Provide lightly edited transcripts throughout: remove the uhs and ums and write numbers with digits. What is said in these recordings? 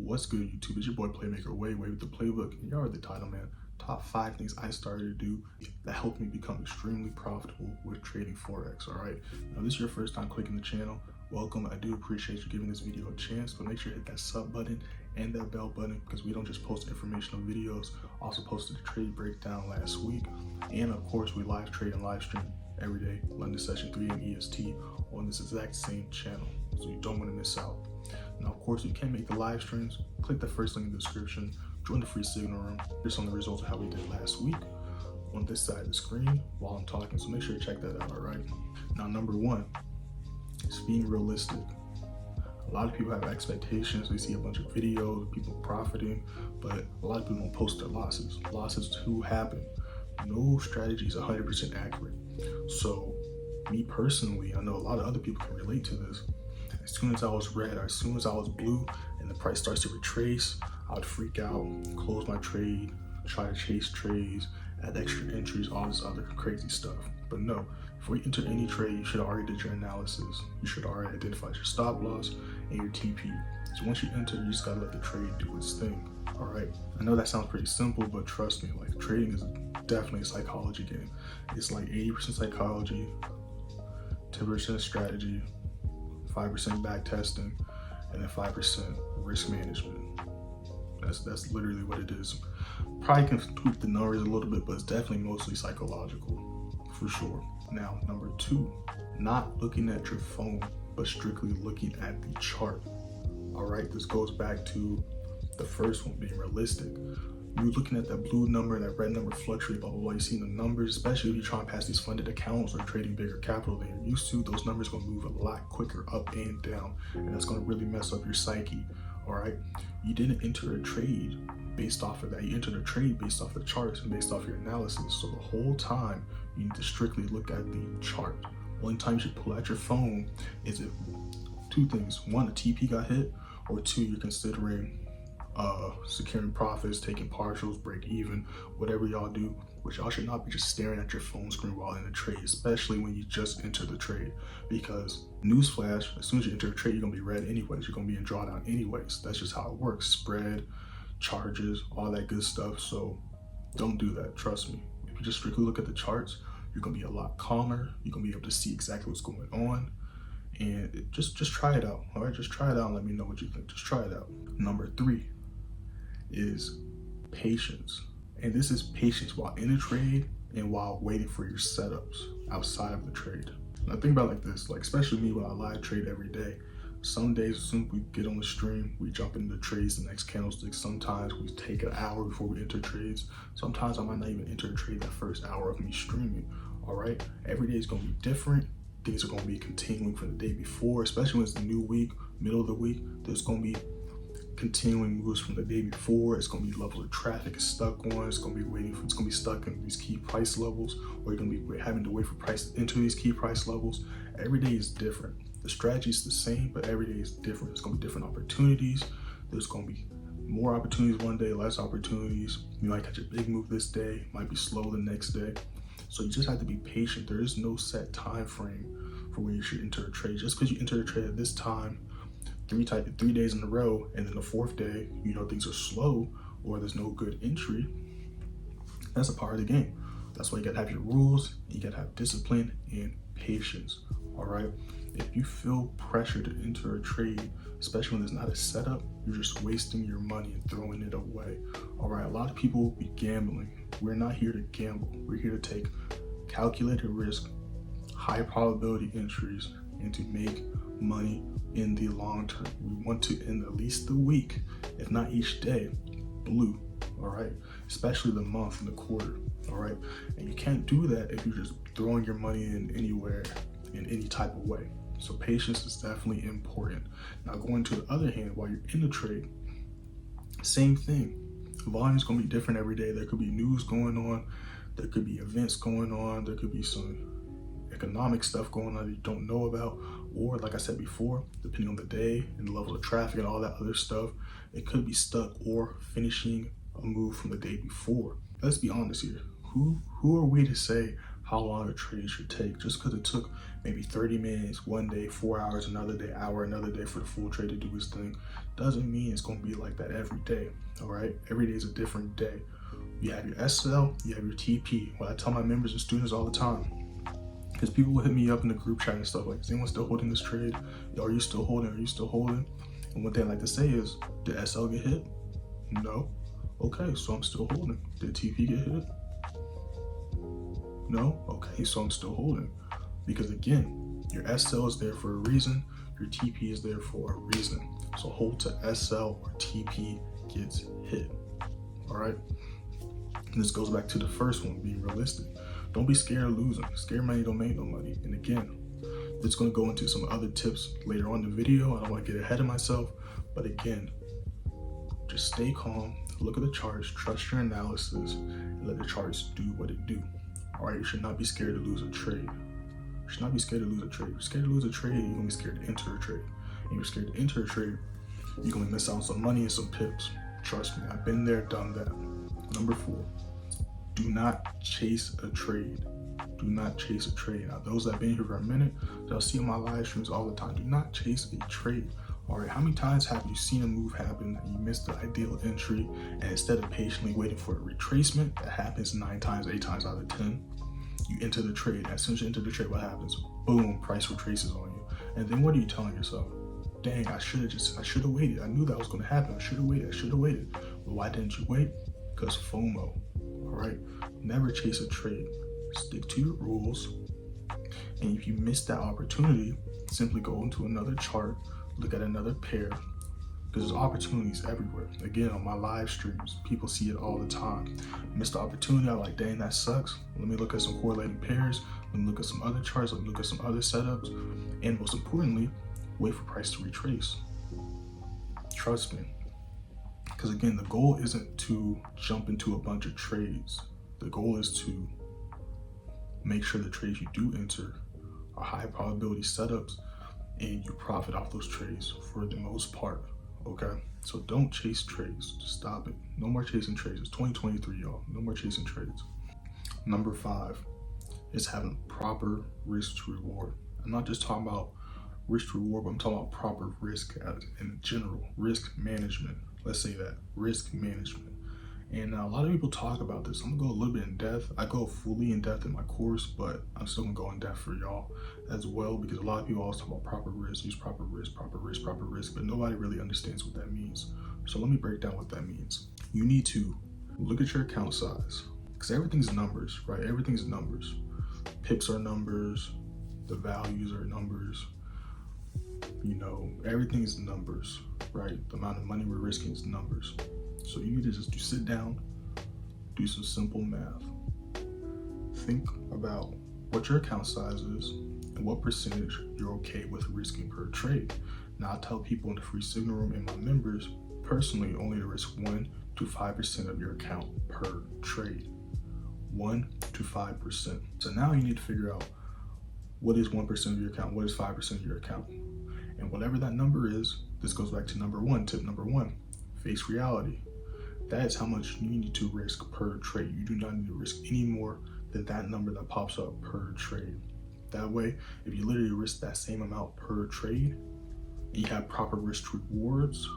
What's good, YouTube? It's your boy Playmaker Way with the playbook, and you are the title man. Top 5 things I started to do that helped me become extremely profitable with trading Forex. All right, now this is your first time clicking the channel. Welcome. I do appreciate you giving this video a chance, but make sure you hit that sub button and that bell button because we don't just post informational videos. Also posted a trade breakdown last week, and of course we live trade and live stream every day, London session 3 AM EST on this exact same channel, so you don't want to miss out. Now, of course, you can make the live streams. Click the first link in the description. Join the free signal room. Here's some of the results of how we did last week on this side of the screen while I'm talking. So make sure you check that out, all right? Now, number 1 is being realistic. A lot of people have expectations. They see a bunch of videos of people profiting, but a lot of people don't post their losses. Losses do happen. No strategy is 100% accurate. So me personally, I know a lot of other people can relate to this. As soon as I was red, or as soon as I was blue and the price starts to retrace, I would freak out, close my trade, try to chase trades, add extra entries, all this other crazy stuff. But no, before you enter any trade, you should have already did your analysis. You should already identify your stop loss and your TP. So once you enter, you just gotta let the trade do its thing, all right? I know that sounds pretty simple, but trust me, like trading is definitely a psychology game. It's like 80% psychology, 10% strategy, 5% back testing, and then 5% risk management. That's literally what it is. Probably can tweak the numbers a little bit, but it's definitely mostly psychological, for sure. Now, number 2, not looking at your phone, but strictly looking at the chart. All right, this goes back to the first one, being realistic. You're looking at that blue number and that red number fluctuate, blah, blah, blah. You're seeing the numbers, especially if you're trying to pass these funded accounts or trading bigger capital than you're used to, those numbers are gonna move a lot quicker up and down, and that's gonna really mess up your psyche, all right? You didn't enter a trade based off of that. You entered a trade based off the charts and based off your analysis. So the whole time, you need to strictly look at the chart. Only time you should pull out your phone is if 2 things. 1, a TP got hit, or 2, you're considering securing profits, taking partials, break even, whatever y'all do, which y'all should not be just staring at your phone screen while in a trade, especially when you just enter the trade, because newsflash, as soon as you enter a trade, you're gonna be red anyways, you're gonna be in drawdown anyways. That's just how it works. Spread, charges, all that good stuff. So don't do that, trust me. If you just strictly look at the charts, you're gonna be a lot calmer. You're gonna be able to see exactly what's going on, and just try it out, all right? Just try it out and let me know what you think. Just try it out. Number 3 is patience. And this is patience while in a trade and while waiting for your setups outside of the trade. Now think about it like this, like especially me when I live trade every day. Some days as soon as we get on the stream, we jump into the trades, the next candlestick. Sometimes we take an hour before we enter trades. Sometimes I might not even enter a trade that first hour of me streaming, all right? Every day is gonna be different. Things are gonna be continuing from the day before, especially when it's the new week, middle of the week. There's gonna be continuing moves from the day before. It's going to be levels of traffic is stuck on. It's going to be waiting for, it's going to be stuck in these key price levels, or you're going to be having to wait for price to enter these key price levels. Every day is different. The strategy is the same, but every day is different. There's going to be different opportunities. There's going to be more opportunities one day, less opportunities. You might catch a big move this day, might be slow the next day. So you just have to be patient. There is no set time frame for when you should enter a trade. Just because you enter a trade at this time, 3 days in a row, and then the 4th day, you know, things are slow or there's no good entry, that's a part of the game. That's why you gotta have your rules, you gotta have discipline and patience, all right? If you feel pressure to enter a trade, especially when there's not a setup, you're just wasting your money and throwing it away, all right? A lot of people be gambling. We're not here to gamble. We're here to take calculated risk, high probability entries, and to make money in the long term. We want to end at least the week, if not each day, blue, all right? Especially the month and the quarter, all right? And you can't do that if you're just throwing your money in anywhere, in any type of way. So patience is definitely important. Now going to the other hand, while you're in the trade, same thing. Volume's gonna be different every day. There could be news going on, there could be events going on, there could be some economic stuff going on that you don't know about, or like I said before, depending on the day and the level of traffic and all that other stuff, it could be stuck or finishing a move from the day before. Let's be honest here. Who are we to say how long a trade should take. Just because it took maybe 30 minutes one day, 4 hours another day, hour another day for the full trade to do its thing, doesn't mean it's going to be like that every day. All right, every day is a different day. You have your SL, you have your TP. What I tell my members and students all the time, because people will hit me up in the group chat and stuff like, is anyone still holding this trade? Are you still holding? Are you still holding? And what they like to say is, did SL get hit? No. Okay, so I'm still holding. Did TP get hit? No. Okay, so I'm still holding. Because again, your SL is there for a reason, your TP is there for a reason. So hold to SL or TP gets hit. All right. And this goes back to the first one, being realistic. Don't be scared of losing. Scared money don't make no money. And again, it's going to go into some other tips later on in the video. I don't want to get ahead of myself, but again, just stay calm, look at the charts, trust your analysis, and let the charts do what it do. All right, you should not be scared to lose a trade. You should not be scared to lose a trade. If you're scared to lose a trade, you're going to be scared to enter a trade. And if you're scared to enter a trade, you're going to miss out on some money and some pips. Trust me, I've been there, done that. Number 4, do not chase a trade. Do not chase a trade. Now, those that have been here for a minute, they'll see on my live streams all the time. Do not chase a trade. All right, how many times have you seen a move happen and you missed the ideal entry, and instead of patiently waiting for a retracement that happens 9 times, 8 times out of 10, you enter the trade. As soon as you enter the trade, what happens? Boom, price retraces on you. And then what are you telling yourself? Dang, I should have waited. I knew that was going to happen. I should have waited. But why didn't you wait? Because FOMO. All right, never chase a trade. Stick to your rules. And if you miss that opportunity, simply go into another chart, look at another pair, because there's opportunities everywhere. Again, on my live streams, people see it all the time. Missed the opportunity, I'm like, dang, that sucks. Let me look at some correlating pairs, let me look at some other charts, let me look at some other setups, and most importantly, wait for price to retrace. Trust me. Because again, the goal isn't to jump into a bunch of trades. The goal is to make sure the trades you do enter are high probability setups and you profit off those trades for the most part. Okay, so don't chase trades. Just stop it. No more chasing trades. It's 2023, y'all. No more chasing trades. Number 5 is having proper risk to reward. I'm not just talking about risk to reward, but I'm talking about proper risk in general. Risk management. Let's say that. Risk management. And a lot of people talk about this. I'm gonna go a little bit in depth. I go fully in depth in my course, but I'm still gonna go in depth for y'all as well, because a lot of people always talk about proper risk, use proper risk, but nobody really understands what that means. So let me break down what that means. You need to look at your account size, because everything's numbers, right? Everything's numbers. Pips are numbers, the values are numbers, you know, everything is numbers, right? The amount of money we're risking is numbers. So you need to just sit down, do some simple math. Think about what your account size is and what percentage you're okay with risking per trade. Now, I tell people in the free signal room and my members personally only to risk 1 to 5% of your account per trade. 1 to 5%. So now you need to figure out what is 1% of your account, what is 5% of your account. And whatever that number is, this goes back to number 1, tip number 1, face reality. That is how much you need to risk per trade. You do not need to risk any more than that number that pops up per trade. That way, if you literally risk that same amount per trade, and you have proper risk rewards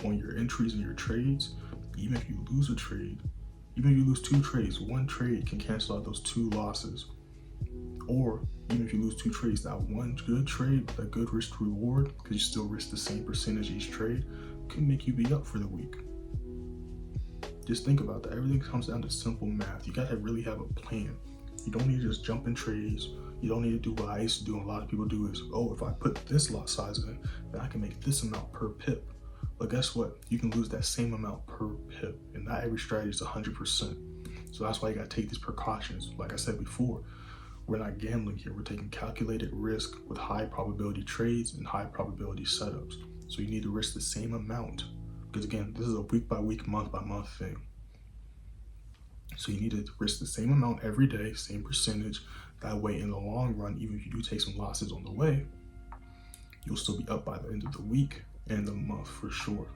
on your entries and your trades, even if you lose a trade, even if you lose 2 trades, 1 trade can cancel out those 2 losses. Or even if you lose 2 trades, that 1 good trade with a good risk reward, because you still risk the same percentage each trade, can make you be up for the week. Just think about that. Everything comes down to simple math. You gotta really have a plan. You don't need to just jump in trades. You don't need to do what I used to do and a lot of people do is, oh, if I put this lot size in, then I can make this amount per pip. But guess what? You can lose that same amount per pip, and not every strategy is 100%. So that's why you gotta take these precautions. Like I said before, we're not gambling here. We're taking calculated risk with high probability trades and high probability setups. So you need to risk the same amount. Because again, this is a week by week, month by month thing. So you need to risk the same amount every day, same percentage. That way in the long run, even if you do take some losses on the way, you'll still be up by the end of the week and the month for sure.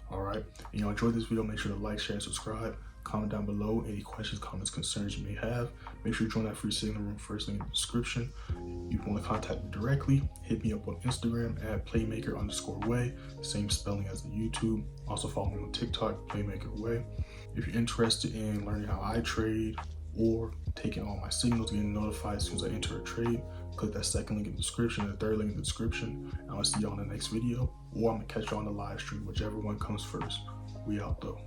All right, and y'all enjoyed this video, make sure to like, share, and subscribe. Comment down below any questions, comments, concerns you may have. Make sure you join that free signal room, first link in the description. If you want to contact me directly, hit me up on Instagram at playmaker_way, same spelling as the YouTube. Also follow me on TikTok, playmakerway. If you're interested in learning how I trade or taking all my signals, getting notified as soon as I enter a trade, click that second link in the description, the third link in the description. And I'll see you on the next video, or I'm gonna catch you on the live stream, whichever one comes first. We out though.